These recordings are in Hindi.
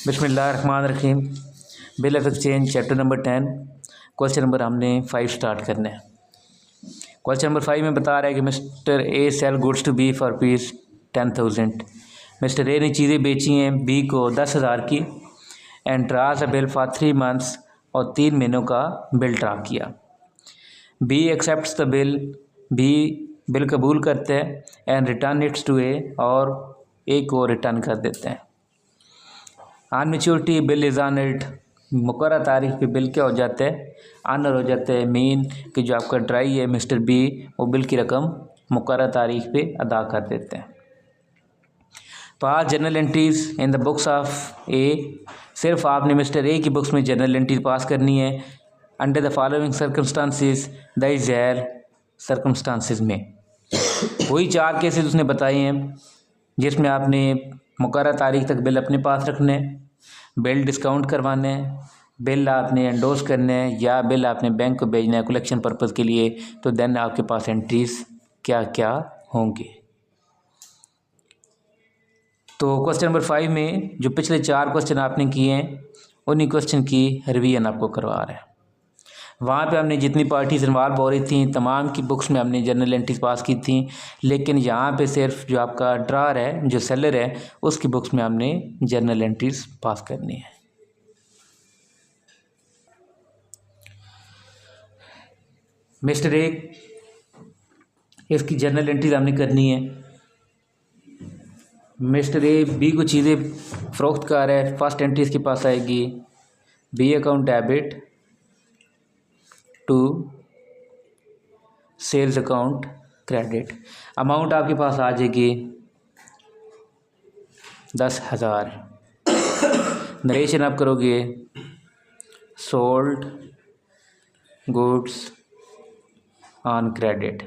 बिस्मिल्लाहिर्रहमानिर्रहीम। Bill of exchange chapter number 10 question number हमने 5 स्टार्ट करना है। क्वेश्चन नंबर 5 में बता रहा है कि mister A sell goods to B for rupees 10,000। Mister A ने चीज़ें बेची हैं बी को 10,000 की and draws a bill for 3 months और 3 महीनों का बिल ड्रा किया। B accepts the bill, B bill कबूल करते हैं and return its to A और ए को रिटर्न कर देते हैं। On maturity bill is honoured, मुकर्रर तारीख पे बिल क्या हो जाता है, ऑनर हो जाता है। मीन कि जो आपका ड्राई है मिस्टर बी वो बिल की रकम मुकर्रर तारीख पे अदा कर देते हैं। Pass journal entries in the books of A, सिर्फ आपने मिस्टर ए की बुक्स में जर्नल एंट्रीज पास करनी है under the following circumstances the is circumstances में। वही 4 केसेस उसने बताए हैं जिसमें आपने मुकर्रर तारीख तक बिल अपने पास रखने हैं, बिल डिस्काउंट करवाने हैं, बिल आपने एंडोर्स करने हैं या बिल आपने बैंक को भेजना है कलेक्शन पर्पज़ के लिए, तो देन आपके पास एंट्रीज क्या क्या होंगी। तो क्वेश्चन नंबर 5 में जो पिछले 4 क्वेश्चन आपने किए हैं उन्हीं क्वेश्चन की रिवीजन आपको करवा रहे हैं। वहाँ पे हमने जितनी पार्टीज इन्वॉल्व हो रही थी तमाम की बुक्स में हमने जर्नल एंट्रीज पास की थी, लेकिन यहाँ पे सिर्फ जो आपका ड्रार है, जो सेलर है, उसकी बुक्स में हमने जर्नल एंट्रीज पास करनी है। मिस्टर ए, इसकी जर्नल एंट्रीज हमने करनी है। मिस्टर ए बी को चीज़ें फ़रोख्त कर रहा है, फर्स्ट एंट्री इसके पास आएगी B account debit to sales account credit. Amount आपके पास आ जाएगी 10,000। नरेशन आप करोगे सोल्ड गुड्स ऑन क्रेडिट।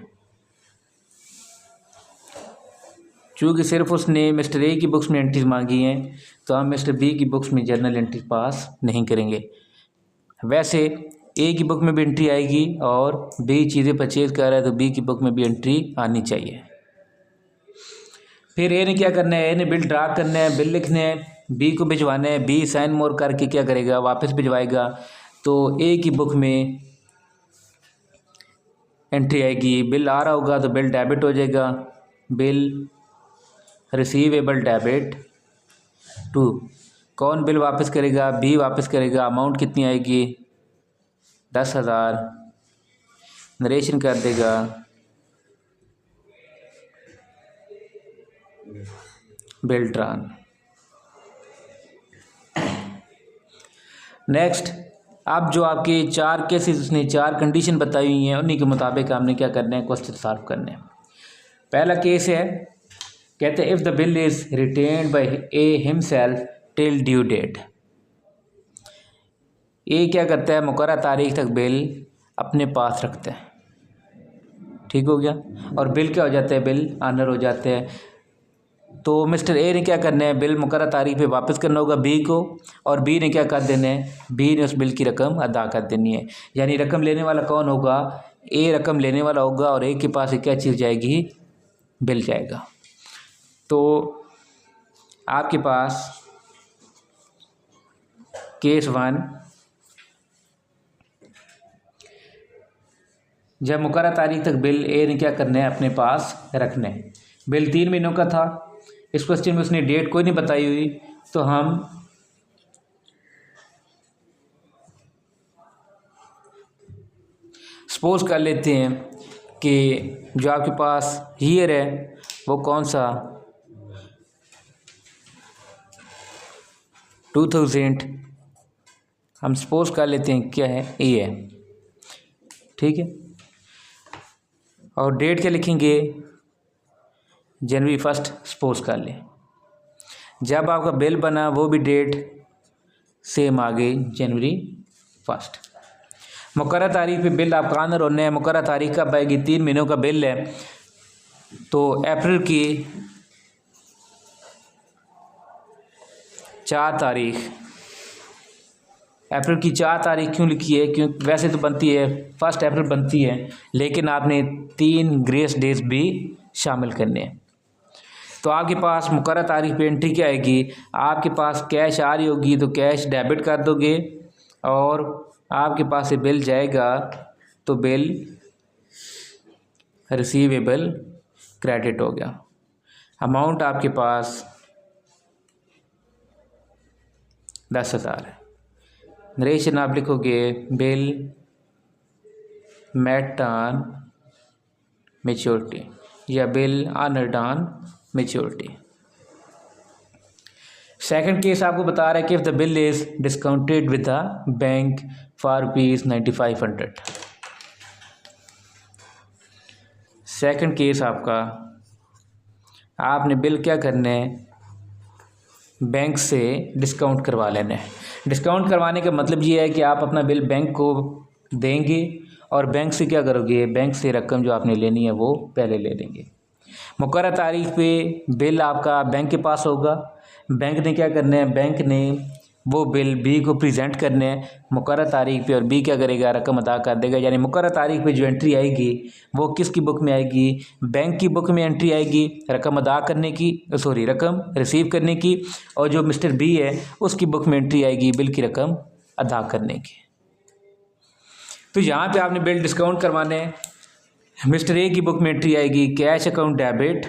चूँकि सिर्फ उसने मिस्टर ए की बुक्स में एंट्रीज मांगी हैं तो हम मिस्टर बी की बुक्स में जर्नल एंट्रीज पास नहीं करेंगे। वैसे ए की बुक में भी एंट्री आएगी और बी चीज़ें परचेज कर रहा है तो बी की बुक में भी एंट्री आनी चाहिए। फिर ए ने क्या करना है, ए ने बिल ड्रा करना है, बिल लिखने हैं, बी को भिजवाना है, बी साइन मोर करके क्या करेगा, वापस भिजवाएगा। तो ए की बुक में एंट्री आएगी, बिल आ रहा होगा तो बिल डेबिट हो जाएगा, बिल रिसीवेबल डेबिट टू, कौन बिल वापस करेगा, बी वापस करेगा। अमाउंट कितनी आएगी 10,000। नरेशन कर देगा बिल ड्रान। नेक्स्ट, अब जो आपके 4 केसेस उसने 4 कंडीशन बताई हुई हैं उन्हीं के मुताबिक हमने क्या करना है, क्वेश्चन सॉल्व करने हैं। पहला केस है, कहते हैं if the bill is retained by A himself till due date. A क्या करता है, मुकर्रर तारीख तक बिल अपने पास रखता है, ठीक हो गया, और बिल क्या हो जाता है, बिल ऑनर हो जाते हैं। तो मिस्टर ए ने क्या करना है, बिल मुकर्रर तारीख पे वापस करना होगा बी को, और बी ने क्या कर देना है, बी ने उस बिल की रकम अदा कर देनी है। यानी रकम लेने वाला कौन होगा, ए रकम लेने वाला होगा और ए के पास क्या चीज़ जाएगी, बिल जाएगा। तो आपके पास केस 1, जब मुकर्रर तारीख तक बिल ए ने क्या करना है, अपने पास रखना है। बिल 3 महीनों का था, इस क्वेश्चन में उसने डेट कोई नहीं बताई हुई, तो हम सपोज कर लेते हैं कि जो आपके पास ईयर है वो कौन सा 2000, हम सपोज कर लेते हैं क्या है, ए है, ठीक है। और डेट क्या लिखेंगे, जनवरी 1 सपोज कर लें। जब आपका बिल बना वो भी डेट सेम आ गई, जनवरी 1। मुकर्रर तारीख पे बिल आपका ऑनर होना है। मुकर्रर तारीख कब आएगी, 3 महीनों का बिल है तो अप्रैल की 4 तारीख, अप्रैल की 4 तारीख क्यों लिखी है, क्योंकि वैसे तो बनती है 1 अप्रैल बनती है, लेकिन आपने 3 ग्रेस डेज भी शामिल करने हैं। तो आपके पास मुकर्रर तारीख पे एंट्री क्या आएगी, आपके पास कैश आ रही होगी तो कैश डेबिट कर दोगे, और आपके पास से बिल जाएगा तो बिल रिसीवेबल क्रेडिट हो गया। अमाउंट आपके पास 10,000 है। नरेशन आप लिखोगे बिल मेट ऑन मैच्योरिटी या bill honoured on maturity. Second case आपको बता रहा है कि if the bill is discounted with the bank for ₹9500। Second case आपका, आपने बिल क्या करना है, बैंक से डिस्काउंट करवा लेना है। डिस्काउंट करवाने का मतलब ये है कि आप अपना बिल बैंक को देंगे और बैंक से क्या करोगे, बैंक से रकम जो आपने लेनी है वो पहले ले लेंगे। मुकर्रर तारीख पे बिल आपका बैंक के पास होगा, बैंक ने क्या करना है, बैंक ने वो बिल बी को प्रेजेंट करना है मुकर्रर तारीख पे, और बी क्या करेगा, रकम अदा कर देगा। यानी मुकर्रर तारीख पे जो एंट्री आएगी वो किसकी बुक में आएगी, बैंक की बुक में एंट्री आएगी रकम अदा करने की, रकम रिसीव करने की, और जो मिस्टर बी है उसकी बुक में एंट्री आएगी बिल की रकम अदा करने की। तो यहाँ पे आपने बिल डिस्काउंट करवाने हैं, मिस्टर ए की बुक में एंट्री आएगी cash account debit,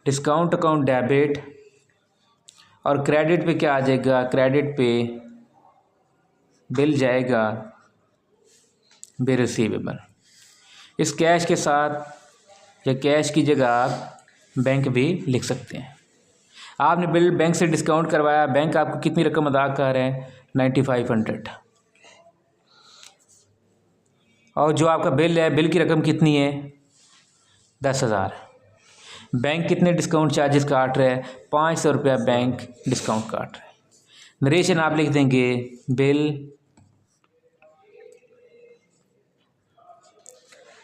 discount account debit, और क्रेडिट पे क्या आ जाएगा, क्रेडिट पे बिल जाएगा बिल रिसीवेबल। इस कैश के साथ या कैश की जगह आप बैंक भी लिख सकते हैं। आपने बिल बैंक से डिस्काउंट करवाया, बैंक आपको कितनी रकम अदा कर रहे हैं, 9500, और जो आपका बिल है बिल की रकम कितनी है, 10,000। बैंक कितने डिस्काउंट चार्जेस काट रहे हैं, 500 रुपया बैंक डिस्काउंट काट रहे हैं। नरेशन आप लिख देंगे बिल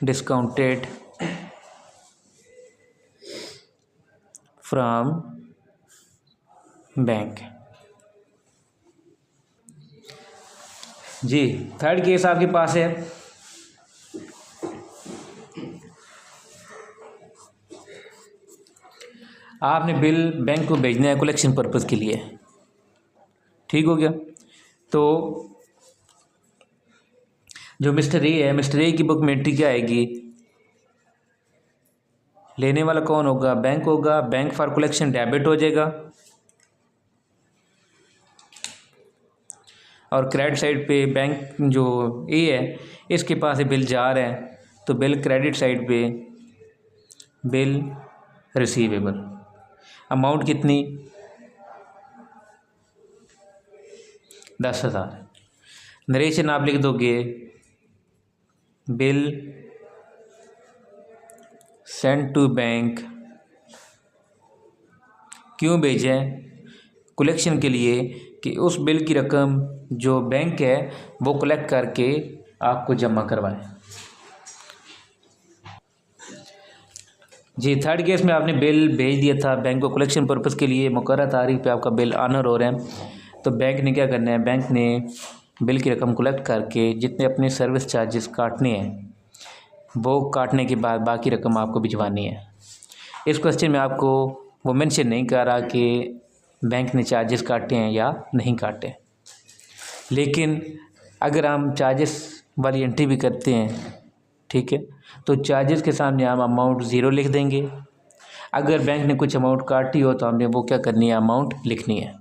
डिस्काउंटेड फ्रॉम बैंक। जी थर्ड केस आपके पास है, आपने बिल बैंक को भेजना है कलेक्शन पर्पज़ के लिए, ठीक हो गया। तो जो मिस्टर ए है, मिस्टर ए की बुक में एंट्री क्या आएगी, लेने वाला कौन होगा, बैंक होगा, बैंक फॉर कलेक्शन डेबिट हो जाएगा, और क्रेडिट साइड पे बैंक जो ए है इसके पास ये बिल जा रहा है तो बिल क्रेडिट साइड पे बिल रिसीवेबल। अमाउंट कितनी, 10,000। नरेशन आप लिख दोगे बिल सेंड टू बैंक, क्यों भेजें, कलेक्शन के लिए, कि उस बिल की रकम जो बैंक है वो कलेक्ट करके आपको जमा करवाएं। जी थर्ड केस में आपने बिल भेज दिया था बैंक को कलेक्शन पर्पज़ के लिए, मुकर्रर तारीख पे आपका बिल ऑनर हो रहा है, तो बैंक ने क्या करना है, बैंक ने बिल की रकम कलेक्ट करके जितने अपने सर्विस चार्जेस काटने हैं वो काटने के बाद बाकी रकम आपको भिजवानी है। इस क्वेश्चन में आपको वो मेंशन नहीं कर रहा कि बैंक ने चार्जेस काटे हैं या नहीं काटे, लेकिन अगर हम चार्जेस वाली एंट्री भी करते हैं, ठीक है, तो चार्जेस के सामने हम अमाउंट 0 लिख देंगे। अगर बैंक ने कुछ अमाउंट काटी हो तो हमने वो क्या करनी है, अमाउंट लिखनी है।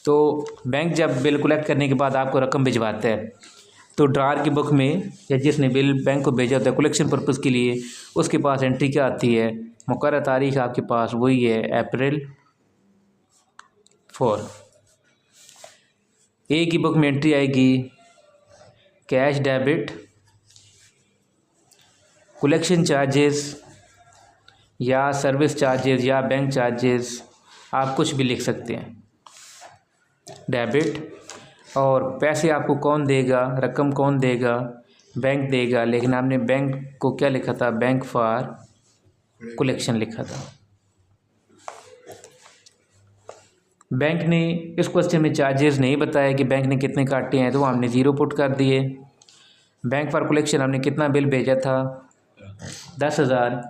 तो बैंक जब बिल कलेक्ट करने के बाद आपको रकम भिजवाता है तो ड्रार की बुक में या जिसने बिल बैंक को भेजा होता है कलेक्शन पर्पज़ के लिए उसके पास एंट्री क्या आती है, मुकर्रर तारीख आपके पास वही है अप्रैल 4। ए की बुक में एंट्री आएगी कैश डेबिट, कलेक्शन चार्जेस या सर्विस चार्जेस या बैंक चार्जेस, आप कुछ भी लिख सकते हैं, डेबिट, और पैसे आपको कौन देगा, रकम कौन देगा, बैंक देगा, लेकिन आपने बैंक को क्या लिखा था, बैंक फॉर कलेक्शन लिखा था। बैंक ने इस क्वेश्चन में चार्जेस नहीं बताया कि बैंक ने कितने काटे हैं, तो हमने 0 पुट कर दिए। बैंक फॉर कलेक्शन हमने कितना बिल भेजा था, 10,000।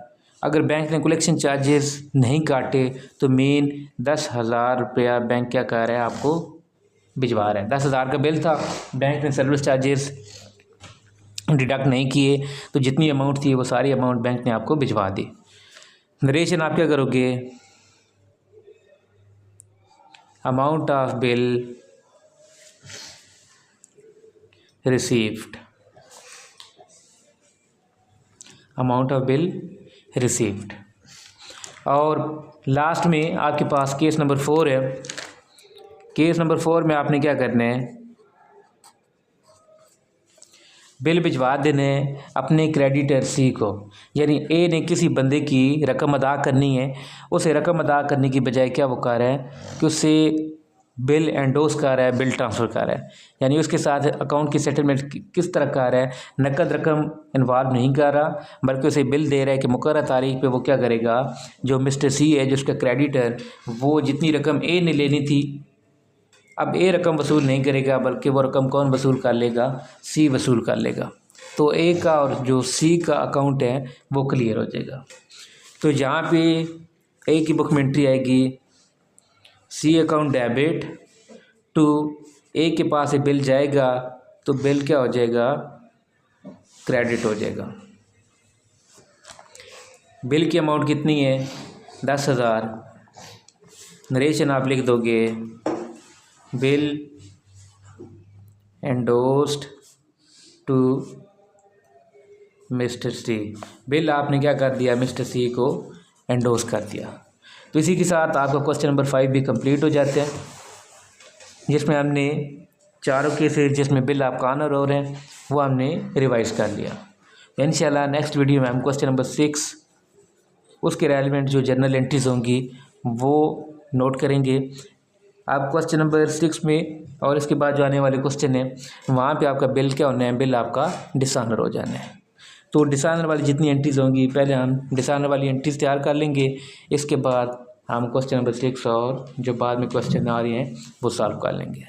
अगर बैंक ने कलेक्शन चार्जेस नहीं काटे तो मेन 10,000 रुपया बैंक क्या कर रहा है, आपको भिजवा रहा है। 10,000 का बिल था, बैंक ने सर्विस चार्जेस डिडक्ट नहीं किए तो जितनी अमाउंट थी वो सारी अमाउंट बैंक ने आपको भिजवा दी। नरेशन आप क्या करोगे, amount of bill received, amount of bill received. और लास्ट में आपके पास केस नंबर 4 है। केस नंबर 4 में आपने क्या करना है, बिल भिजवा देने अपने क्रेडिटर सी को, यानी ए ने किसी बंदे की रकम अदा करनी है, उसे रकम अदा करने की बजाय क्या वो कर रहा है कि उससे बिल एंडोस कर रहा है, बिल ट्रांसफ़र कर रहा है, यानी उसके साथ अकाउंट की सेटलमेंट किस तरह कर रहा है, नकद रकम इन्वॉल्व नहीं कर रहा बल्कि उसे बिल दे रहा है कि मुकर्रर तारीख पे वो क्या करेगा, जो मिस्टर सी है जो उसका क्रेडिटर, वो जितनी रकम ए ने लेनी थी अब ए रकम वसूल नहीं करेगा बल्कि वो रकम कौन वसूल कर लेगा, सी वसूल कर लेगा। तो ए का और जो सी का अकाउंट है वो क्लियर हो जाएगा। तो यहाँ पे ए की बुक में एंट्री आएगी, सी अकाउंट डेबिट टू, ए के पास ये बिल जाएगा तो बिल क्या हो जाएगा, क्रेडिट हो जाएगा। बिल की अमाउंट कितनी है, 10,000। नरेशन आप लिख दोगे, bill endorsed to mister C, bill आपने क्या कर दिया, मिस्टर सी को एंडोस कर दिया। तो इसी के साथ आपका क्वेश्चन नंबर 5 भी कंप्लीट हो जाते हैं, जिसमें हमने चारों केसेस जिसमें बिल आपका ऑनर हो रहे हैं वो हमने रिवाइज कर लिया। इंशाल्लाह नेक्स्ट वीडियो में हम क्वेश्चन नंबर 6 उसके रेलिवेंट जो जर्नल एंट्रीज होंगी वो नोट करेंगे। आप क्वेश्चन नंबर 6 में और इसके बाद जो आने वाले क्वेश्चन है वहाँ पे आपका बिल क्या होना है, बिल आपका डिसऑनर हो जाना है। तो डिसऑनर वाली जितनी एंट्रीज होंगी पहले हम डिसऑनर वाली एंट्रीज तैयार कर लेंगे, इसके बाद हम क्वेश्चन नंबर 6 और जो बाद में क्वेश्चन आ रहे हैं वो सॉल्व कर लेंगे।